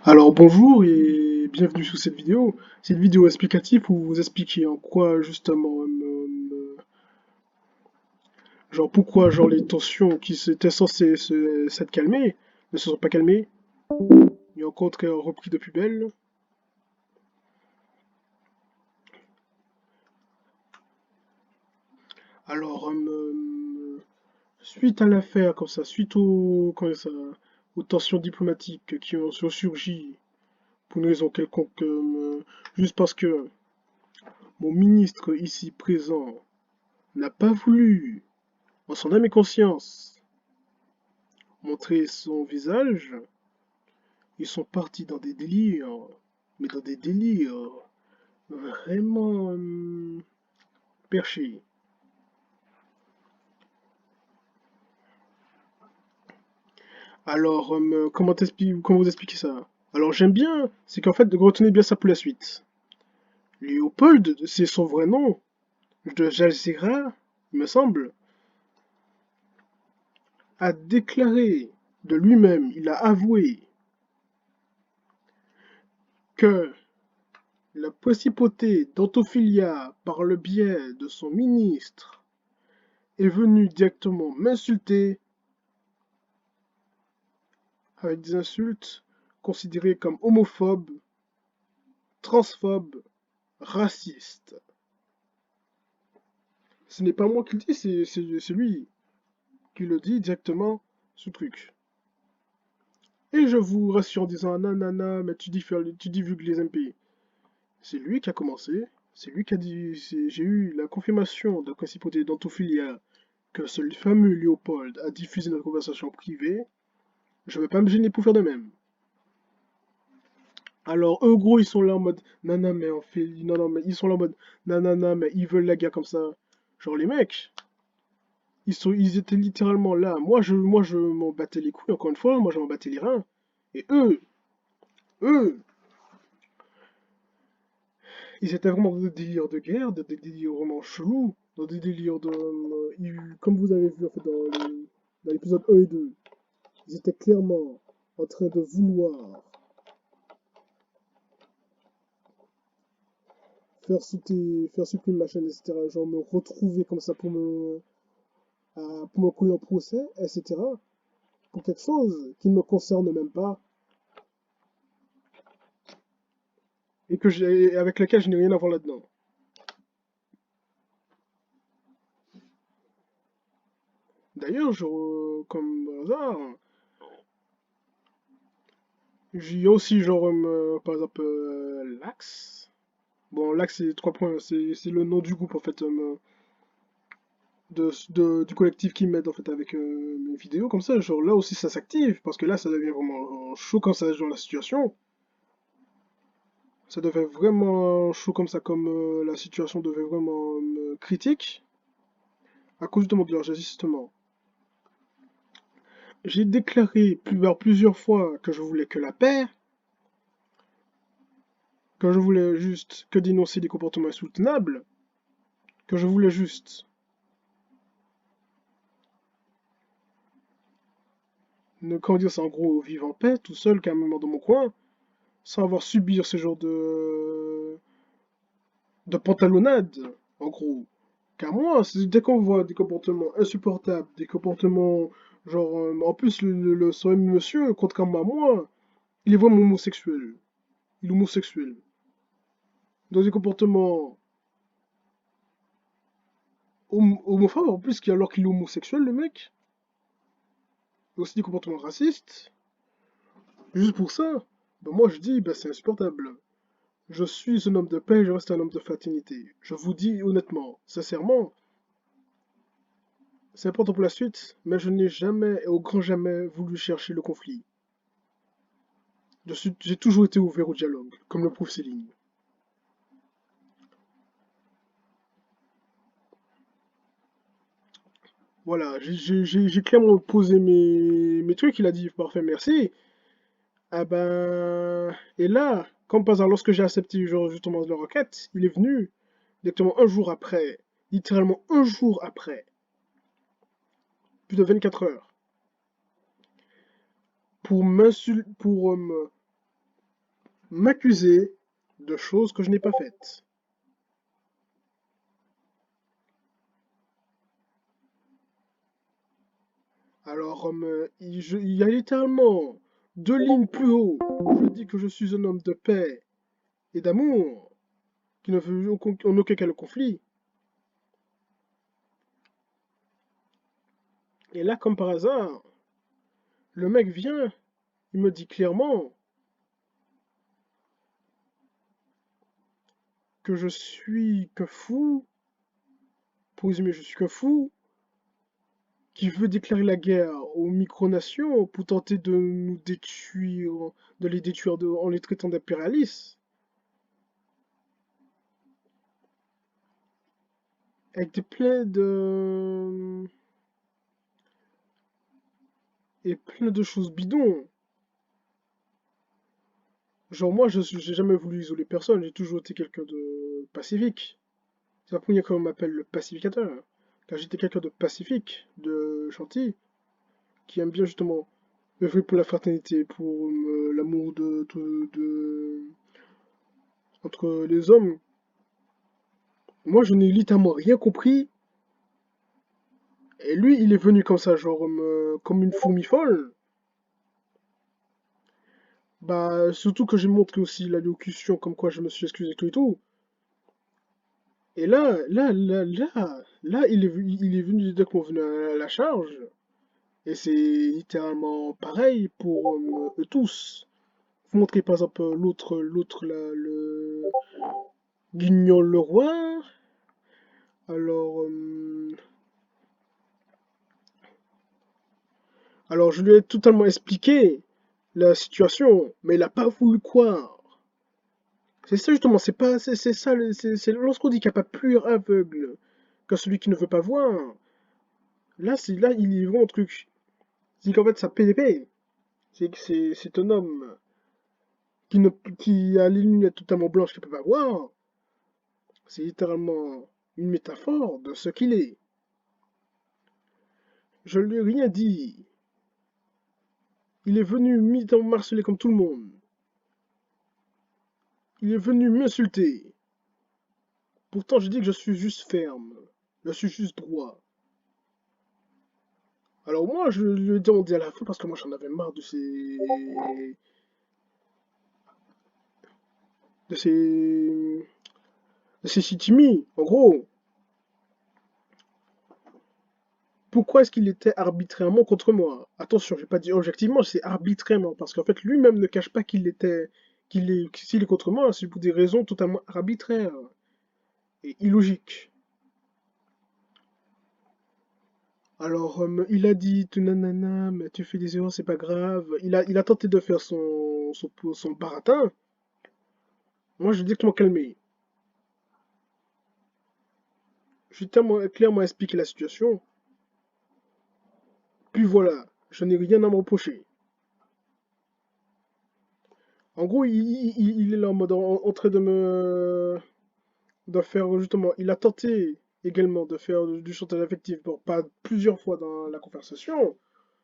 Alors bonjour et bienvenue sur cette vidéo. C'est une vidéo explicative pour vous expliquer en quoi justement, genre pourquoi genre les tensions qui étaient censées s'être calmées ne se sont pas calmées et au contraire repris de plus belle. Alors suite à l'affaire comme ça, suite aux tensions diplomatiques qui ont surgi pour une raison quelconque, juste parce que mon ministre ici présent n'a pas voulu, en son âme et conscience, montrer son visage, ils sont partis dans des délires, mais dans des délires vraiment perchés. Alors, comment vous expliquer ça? Alors, j'aime bien, c'est qu'en fait, retenez bien ça pour la suite. Léopold, c'est son vrai nom, de Jalzera, il me semble, a déclaré de lui-même, il a avoué que la principauté d'Antophilia, par le biais de son ministre, est venue directement m'insulter avec des insultes considérées comme homophobes, transphobes, racistes. Ce n'est pas moi qui le dis, c'est lui qui le dit directement, ce truc. Et je vous rassure en disant nanana, mais tu divulgues les MP. C'est lui qui a commencé, c'est lui qui a dit, j'ai eu la confirmation de la principauté d'Antophilia que ce fameux Léopold a diffusé notre conversation privée. Je ne vais pas me gêner pour faire de même. Alors, eux, gros, ils sont là en mode, non, non, mais on fait, non, non, mais ils sont là en mode, non, non, non, mais ils veulent la guerre comme ça. Genre, les mecs, ils étaient littéralement là. Moi, je m'en battais les couilles, encore une fois, moi, je m'en battais les reins. Et eux, ils étaient vraiment dans des délires de guerre, dans des délires vraiment chelous, dans des délires de, comme vous avez vu, en fait, dans l'épisode 1 et 2, ils étaient clairement en train de vouloir faire supprimer ma chaîne, etc. Genre, me retrouver comme ça pour me couler en procès, etc. Pour quelque chose qui ne me concerne même pas et avec lequel je n'ai rien à voir là-dedans. D'ailleurs, comme hasard, j'ai aussi genre par exemple l'Axe. Bon, l'Axe c'est 3 points, c'est le nom du groupe en fait du collectif qui m'aide en fait avec mes vidéos comme ça. Genre là aussi ça s'active parce que là ça devient vraiment chaud quand ça dans la situation. Ça devait vraiment chaud comme ça, comme la situation devait vraiment critique à cause de mon justement. J'ai déclaré plusieurs fois que je voulais que la paix, que je voulais juste que dénoncer des comportements insoutenables, que je voulais juste ne comment dire ça en gros vivre en paix, tout seul, calmement dans mon coin, sans avoir subir ce genre de pantalonnade, en gros. Car moi, dès qu'on voit des comportements insupportables, des comportements genre en plus ce même monsieur, contrairement à moi, il est vraiment homosexuel. Il est homosexuel. Dans des comportements homophobes en plus, alors qu'il est homosexuel, le mec. Et aussi des comportements racistes. Juste pour ça, ben moi je dis, ben c'est insupportable. Je suis un homme de paix, je reste un homme de fraternité. Je vous dis honnêtement, sincèrement, c'est important pour la suite, mais je n'ai jamais et au grand jamais voulu chercher le conflit. J'ai toujours été ouvert au dialogue, comme le prouve Céline. Voilà, j'ai clairement posé mes trucs, il a dit parfait, merci. Ah ben, et là, comme par hasard, lorsque j'ai accepté genre, justement la requête, il est venu directement un jour après, littéralement un jour après, plus de 24 heures, pour m'insulter, pour m'accuser de choses que je n'ai pas faites. Alors, il y a littéralement 2 lignes plus haut. Je dis que je suis un homme de paix et d'amour, qui ne veut en aucun cas le conflit. Et là, comme par hasard, le mec vient, il me dit clairement que je suis qu'un fou, pour résumer, je suis qu'un fou, qui veut déclarer la guerre aux micronations pour tenter de nous détruire, de les détruire en les traitant d'impérialistes, avec des plein de choses bidons. Genre moi, j'ai jamais voulu isoler personne, j'ai toujours été quelqu'un de pacifique. C'est la première fois qu'on m'appelle le pacificateur. Car j'étais quelqu'un de pacifique, de gentil, qui aime bien justement œuvrer pour la fraternité, pour l'amour entre les hommes. Moi, je n'ai littéralement rien compris. Et lui, il est venu comme ça, genre comme une fourmi folle. Bah, surtout que j'ai montré aussi l'allocution, comme quoi je me suis excusé tout et tout. Et là, il est venu dire qu'on venait à la charge. Et c'est littéralement pareil pour eux tous. Vous montrez par exemple l'autre là, le Guignol le roi. Alors, alors je lui ai totalement expliqué la situation, mais il n'a pas voulu croire. C'est ça justement, c'est ça, c'est lorsqu'on dit qu'il n'y a pas plus aveugle que celui qui ne veut pas voir. Là, il y voit un truc. C'est qu'en fait, ça PDP. C'est que c'est un homme qui, ne, qui a les lunettes totalement blanches qu'il ne peut pas voir. C'est littéralement une métaphore de ce qu'il est. Je lui ai rien dit. Il est venu m'harceler comme tout le monde. Il est venu m'insulter. Pourtant, je dis que je suis juste ferme. Je suis juste droit. Alors moi, je lui ai demandé à la fin parce que moi j'en avais marre de ces, de ces shitimi. En gros, pourquoi est-ce qu'il était arbitrairement contre moi? Attention, je vais pas dire objectivement, c'est arbitrairement parce qu'en fait lui-même ne cache pas s'il est contre moi, c'est pour des raisons totalement arbitraires et illogiques. Alors, il a dit, tout nanana, mais tu fais des erreurs, c'est pas grave. Il a tenté de faire son baratin. Moi, je dis que je m'en calmer. J'ai tellement clairement expliqué la situation. Puis voilà, je n'ai rien à me reprocher. En gros, il est là en mode en train de faire justement. Il a tenté également de faire du chantage affectif, bon, pas plusieurs fois dans la conversation.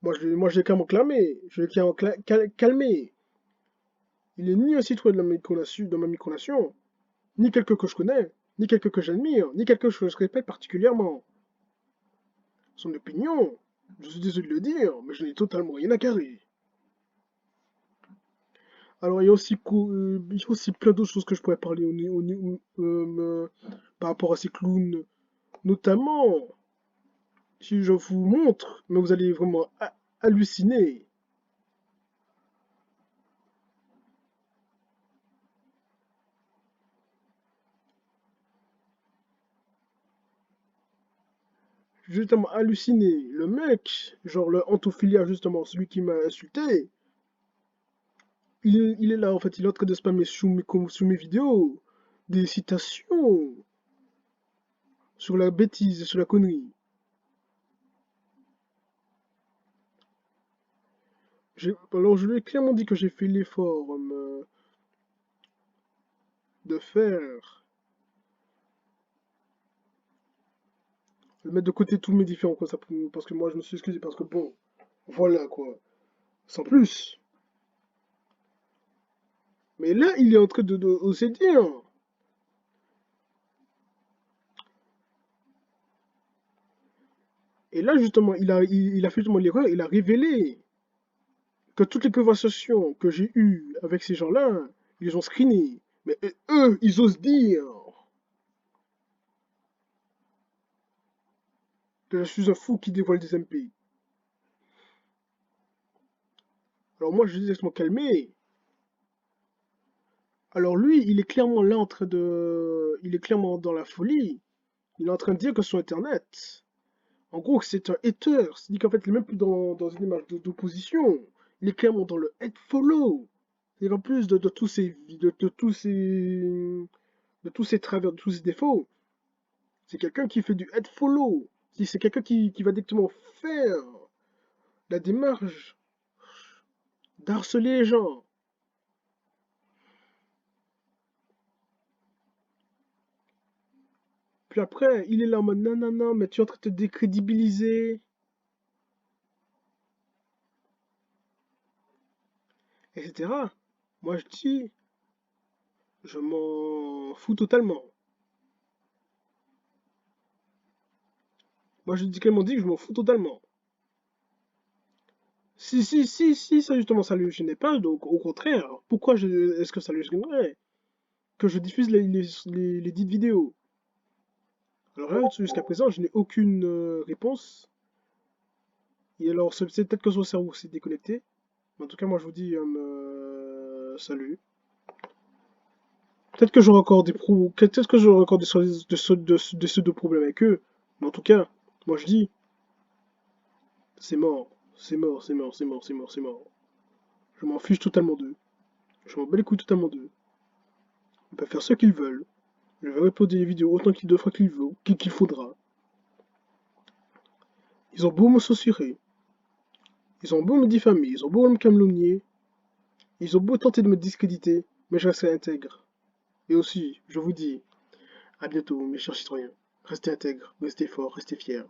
Moi, je l'ai carrément clamé. Je l'ai carrément calmé. Il est ni un citoyen de ma micronation, ni quelqu'un que je connais, ni quelqu'un que j'admire, ni quelqu'un que je respecte particulièrement. Son opinion, je suis désolé de le dire, mais je n'ai totalement rien à carrer. Alors, il y a aussi plein d'autres choses que je pourrais parler par rapport à ces clowns. Notamment, si je vous montre, mais vous allez vraiment halluciner. Justement, halluciner. Le mec, genre le Antophilia, justement, celui qui m'a insulté, il est là, en fait, il est en train de spammer sous mes vidéos des citations sur la bêtise, sur la connerie. Alors, je lui ai clairement dit que j'ai fait l'effort de faire, de mettre de côté tous mes différends, quoi, parce que moi, je me suis excusé, parce que bon, voilà, quoi, sans plus. Mais là, il est en train de oser dire. Et là, justement, il a fait justement l'erreur, il a révélé que toutes les conversations que j'ai eues avec ces gens-là, ils les ont screenées. Mais eux, ils osent dire que je suis un fou qui dévoile des MP. Alors moi, je dis exactement calmé. Alors lui, il est clairement là en train de... Il est clairement dans la folie. Il est en train de dire que sur Internet, en gros, c'est un hater. C'est-à-dire qu'en fait, il est même plus dans une image d'opposition. Il est clairement dans le hate follow. C'est-à-dire qu'en plus de tous ces... De tous ces travers, de tous ces défauts, c'est quelqu'un qui fait du hate follow. C'est quelqu'un qui va directement faire la démarche d'harceler les gens. Puis après, il est là en mode non, non, non, mais tu es en train de te décrédibiliser, etc. Moi, je dis, je m'en fous totalement. Moi, je dis qu'elle m'ont dit que je m'en fous totalement. Si, ça justement, ça lui gênait pas, donc au contraire, est-ce que ça lui gênerait que je diffuse les dites vidéos? Alors là, jusqu'à présent, je n'ai aucune réponse. Et alors, c'est peut-être que son cerveau s'est déconnecté. Mais en tout cas, moi, je vous dis salut. Peut-être que j'aurai encore des pseudo-problèmes avec eux. Mais en tout cas, moi, je dis, c'est mort. C'est mort, c'est mort, c'est mort, c'est mort, c'est mort. Je m'en fiche totalement d'eux. Je m'en bats les couilles totalement d'eux. Ils peuvent faire ce qu'ils veulent. Je vais uploader les vidéos autant de fois qu'il faudra. Ils ont beau me censurer. Ils ont beau me diffamer. Ils ont beau me calomnier. Ils ont beau tenter de me discréditer. Mais je resterai intègre. Et aussi, je vous dis, à bientôt, mes chers citoyens. Restez intègres, restez forts, restez fiers.